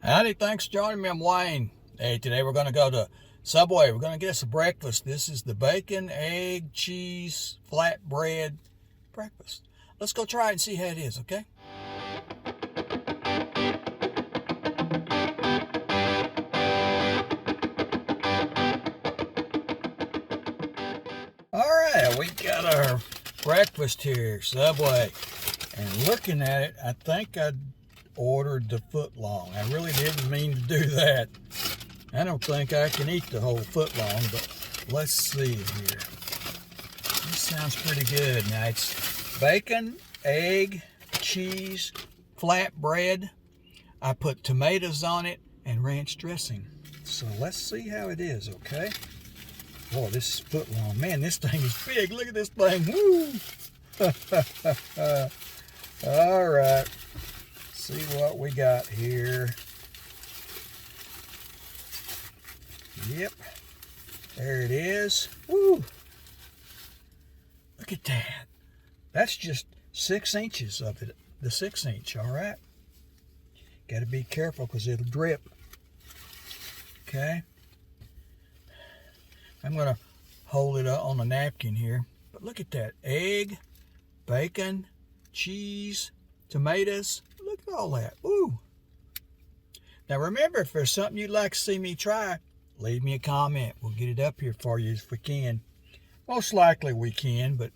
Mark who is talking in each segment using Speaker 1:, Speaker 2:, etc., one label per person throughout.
Speaker 1: Howdy, thanks for joining me. I'm Wayne. Hey, today we're going to go to Subway. We're going to get us a breakfast. This is the bacon, egg, cheese, flatbread breakfast. Let's go try it and see how it is, okay? All right, we got our breakfast here, Subway. And looking at it, I think I ordered the foot long. I really didn't mean to do that. I don't think I can eat the whole foot long, but let's see here. This sounds pretty good. Now it's bacon, egg, cheese, flatbread. I put tomatoes on it and ranch dressing. So let's see how it is, okay? Boy, this is foot long. Man, this thing is big. Look at this thing. Woo! All right. See what we got here. Yep, there it is. Woo! Look at that. That's just 6 inches of it, the 6-inch, all right? Got to be careful because it'll drip. Okay. I'm going to hold it on a napkin here. But look at that. Egg, bacon, cheese, tomatoes. Look at all that. Ooh. Now remember, if there's something you'd like to see me try, leave me a comment. We'll get it up here for you if we can. Most likely we can, but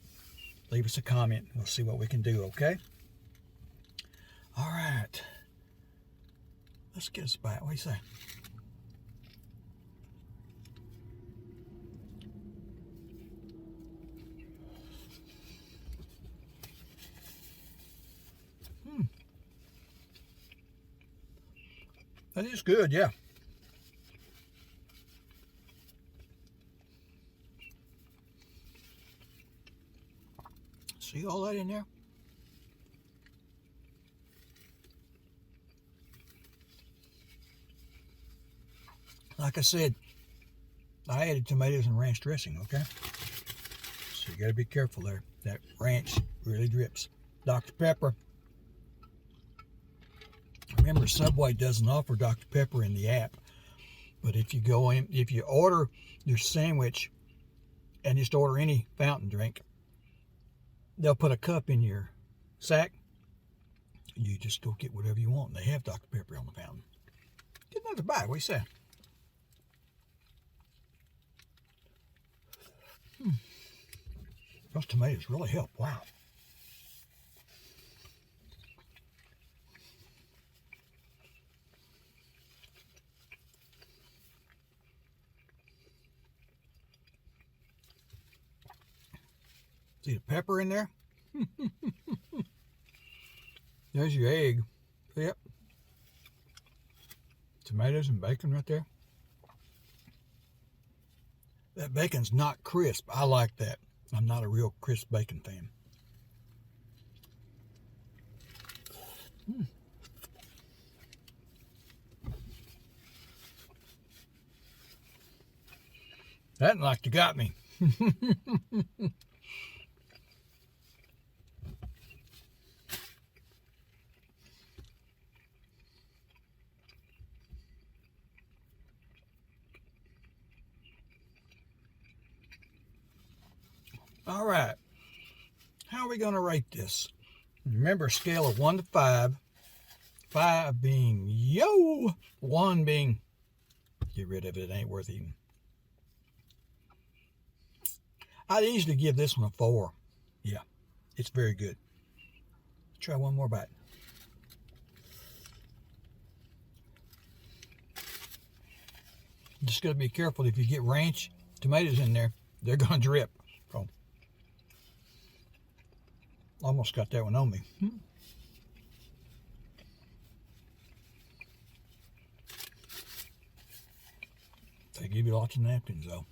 Speaker 1: leave us a comment. We'll see what we can do, okay? All right. Let's get us a bite. What do you say? That is good, yeah. See all that in there? Like I said, I added tomatoes and ranch dressing, okay? So you gotta be careful there. That ranch really drips. Dr. Pepper. Remember, Subway doesn't offer Dr. Pepper in the app. But if you go in, if you order your sandwich and just order any fountain drink, they'll put a cup in your sack. You just go get whatever you want. They have Dr. Pepper on the fountain. Get another bite. What do you say? Those tomatoes really help. Wow. See the pepper in there? There's your egg. Yep. Tomatoes and bacon right there. That bacon's not crisp. I like that. I'm not a real crisp bacon fan. That like you got me. All right, how are we going to rate this? Remember, a scale of 1 to 5. 5 being yo, 1 being get rid of it, it ain't worth eating. I'd easily give this one a 4. Yeah, it's very good. Try one more bite. Just got to be careful. If you get ranch tomatoes in there, they're going to drip. So, almost got that one on me. They give you lots of napkins, though.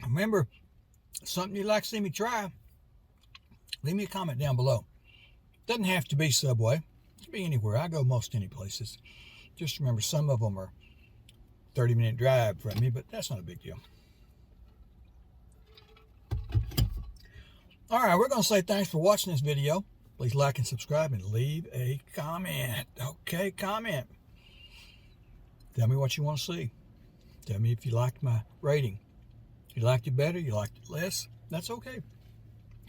Speaker 1: Remember, something you'd like to see me try, leave me a comment down below. Doesn't have to be Subway. It can be anywhere. I go most any places. Just remember, some of them are 30-minute drive from me, but that's not a big deal. All right, we're going to say thanks for watching this video. Please like and subscribe and leave a comment. Okay, comment. Tell me what you want to see. Tell me if you liked my rating. You liked it better, you liked it less. That's okay.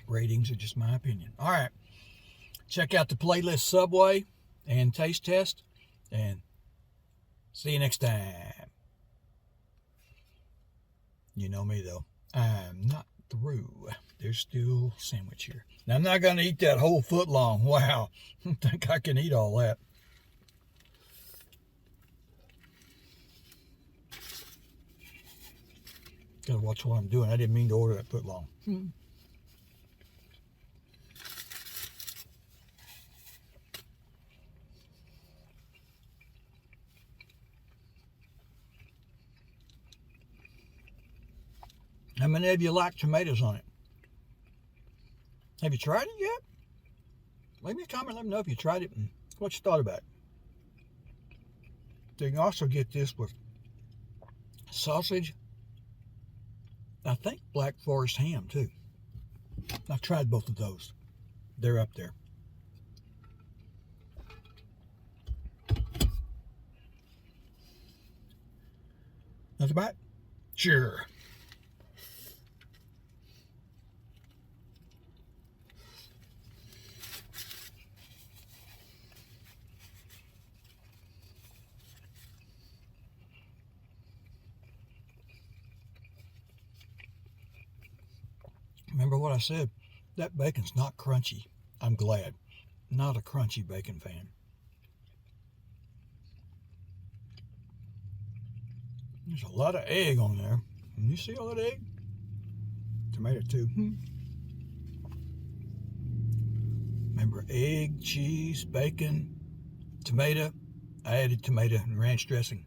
Speaker 1: Ratings are just my opinion. All right. Check out the playlist Subway and Taste Test. And see you next time. You know me, though. I'm not through. There's still sandwich here. Now, I'm not going to eat that whole foot long. Wow. I don't think I can eat all that. Gotta watch what I'm doing. I didn't mean to order that foot long. How many of you like tomatoes on it? Have you tried it yet? Leave me a comment. Let me know if you tried it and what you thought about it. You can also get this with sausage. I think Black Forest ham too. I've tried both of those. They're up there. That's about it? Sure. Remember what I said? That bacon's not crunchy. I'm glad. Not a crunchy bacon fan. There's a lot of egg on there. Can you see all that egg? Tomato too. Remember, egg, cheese, bacon, tomato. I added tomato and ranch dressing.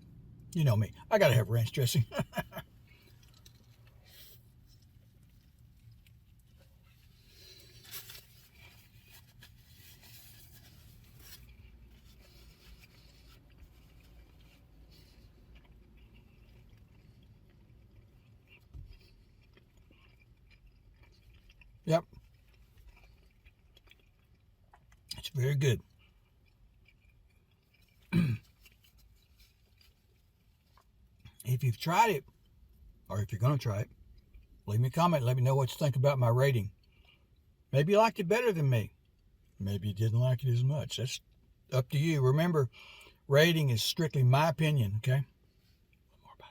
Speaker 1: You know me. I gotta have ranch dressing. Yep. It's very good. If you've tried it, or if you're going to try it, leave me a comment. Let me know what you think about my rating. Maybe you liked it better than me. Maybe you didn't like it as much. That's up to you. Remember, rating is strictly my opinion, okay? One more bite.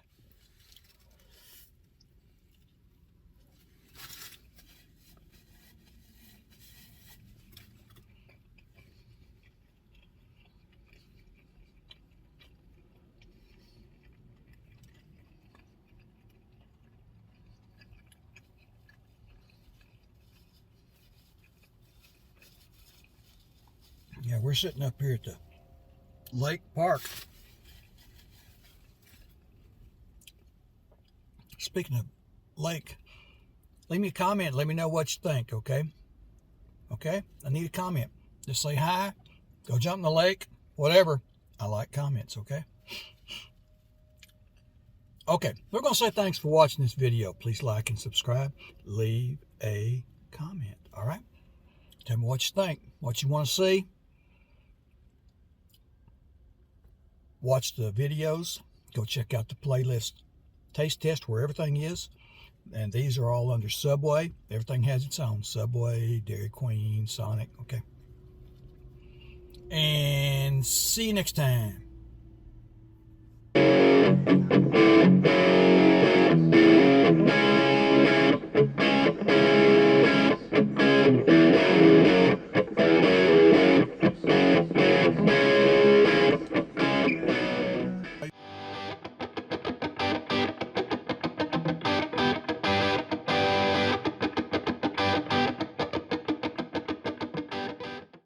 Speaker 1: Yeah, we're sitting up here at the lake park. Speaking of lake, leave me a comment. Let me know what you think, okay? Okay? I need a comment. Just say hi, go jump in the lake, whatever. I like comments, okay? Okay, we're going to say thanks for watching this video. Please like and subscribe. Leave a comment, all right? Tell me what you think, what you want to see. Watch the videos. Go check out the playlist Taste Test where everything is. And these are all under Subway. Everything has its own. Subway, Dairy Queen, Sonic, okay? And see you next time.